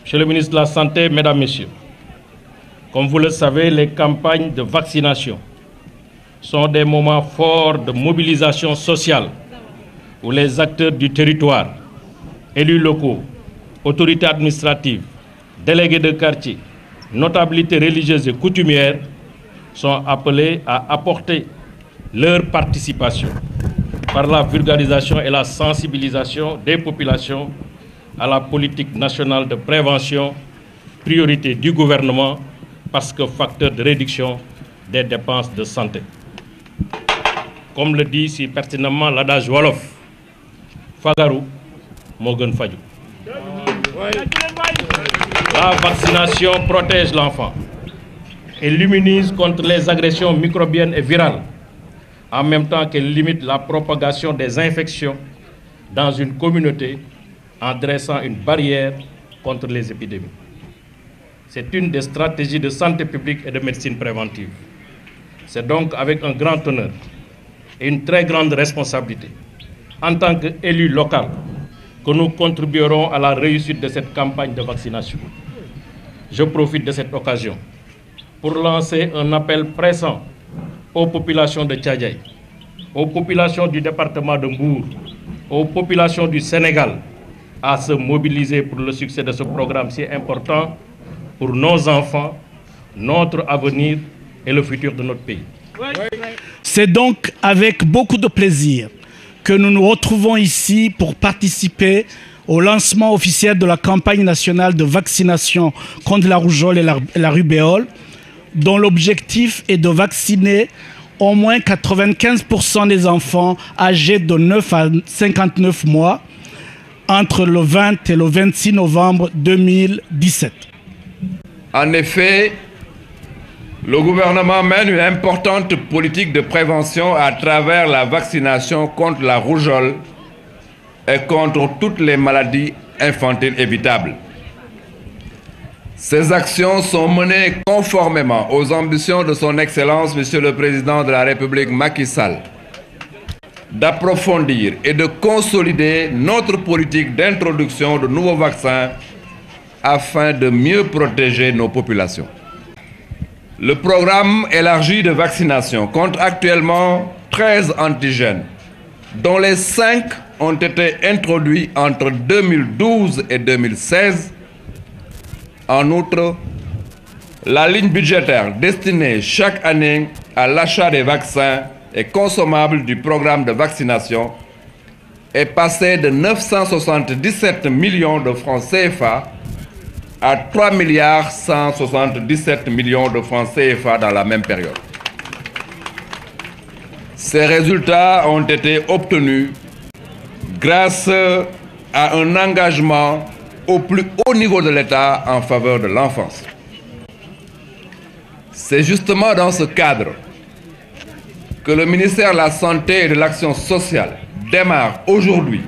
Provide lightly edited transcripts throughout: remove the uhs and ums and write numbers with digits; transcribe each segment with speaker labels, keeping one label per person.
Speaker 1: Monsieur le ministre de la Santé, Mesdames, Messieurs, comme vous le savez, les campagnes de vaccination sont des moments forts de mobilisation sociale où les acteurs du territoire, élus locaux, autorités administratives, délégués de quartier, notabilités religieuses et coutumières sont appelés à apporter leur participation par la vulgarisation et la sensibilisation des populations à la politique nationale de prévention, priorité du gouvernement parce que facteur de réduction des dépenses de santé. Comme le dit si pertinemment l'adage Wolof, Fagaru Mogen Fadjou. La vaccination protège l'enfant et l'immunise contre les agressions microbiennes et virales, en même temps qu'elle limite la propagation des infections dans une communauté en dressant une barrière contre les épidémies. C'est une des stratégies de santé publique et de médecine préventive. C'est donc avec un grand honneur et une très grande responsabilité, en tant qu'élu local, que nous contribuerons à la réussite de cette campagne de vaccination. Je profite de cette occasion pour lancer un appel pressant aux populations de Tchadjaï, aux populations du département de Mbour, aux populations du Sénégal, à se mobiliser pour le succès de ce programme si important pour nos enfants, notre avenir et le futur de notre pays.
Speaker 2: C'est donc avec beaucoup de plaisir que nous nous retrouvons ici pour participer au lancement officiel de la campagne nationale de vaccination contre la rougeole et la rubéole, dont l'objectif est de vacciner au moins 95% des enfants âgés de 9 à 59 mois entre le 20 et le 26 novembre 2017.
Speaker 3: En effet, le gouvernement mène une importante politique de prévention à travers la vaccination contre la rougeole et contre toutes les maladies infantiles évitables. Ces actions sont menées conformément aux ambitions de son Excellence, Monsieur le Président de la République Macky Sall, d'approfondir et de consolider notre politique d'introduction de nouveaux vaccins afin de mieux protéger nos populations. Le programme élargi de vaccination compte actuellement 13 antigènes, dont les 5 ont été introduits entre 2012 et 2016. En outre, la ligne budgétaire destinée chaque année à l'achat des vaccins et consommables du programme de vaccination est passée de 977 millions de francs CFA à 3 177 millions de francs CFA dans la même période. Ces résultats ont été obtenus grâce à un engagement au plus haut niveau de l'État en faveur de l'enfance. C'est justement dans ce cadre que le ministère de la Santé et de l'Action sociale démarre aujourd'hui,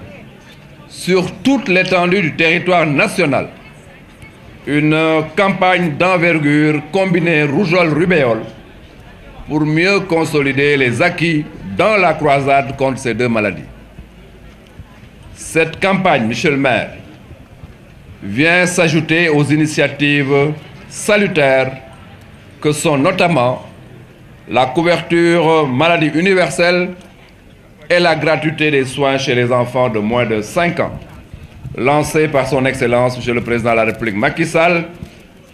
Speaker 3: sur toute l'étendue du territoire national, une campagne d'envergure combinée rougeole-rubéole pour mieux consolider les acquis dans la croisade contre ces deux maladies. Cette campagne, Monsieur le maire, vient s'ajouter aux initiatives salutaires que sont notamment la couverture maladie universelle et la gratuité des soins chez les enfants de moins de 5 ans, lancée par son Excellence, Monsieur le Président de la République Macky Sall,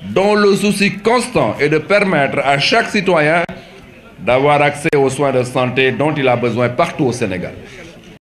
Speaker 3: dont le souci constant est de permettre à chaque citoyen d'avoir accès aux soins de santé dont il a besoin partout au Sénégal.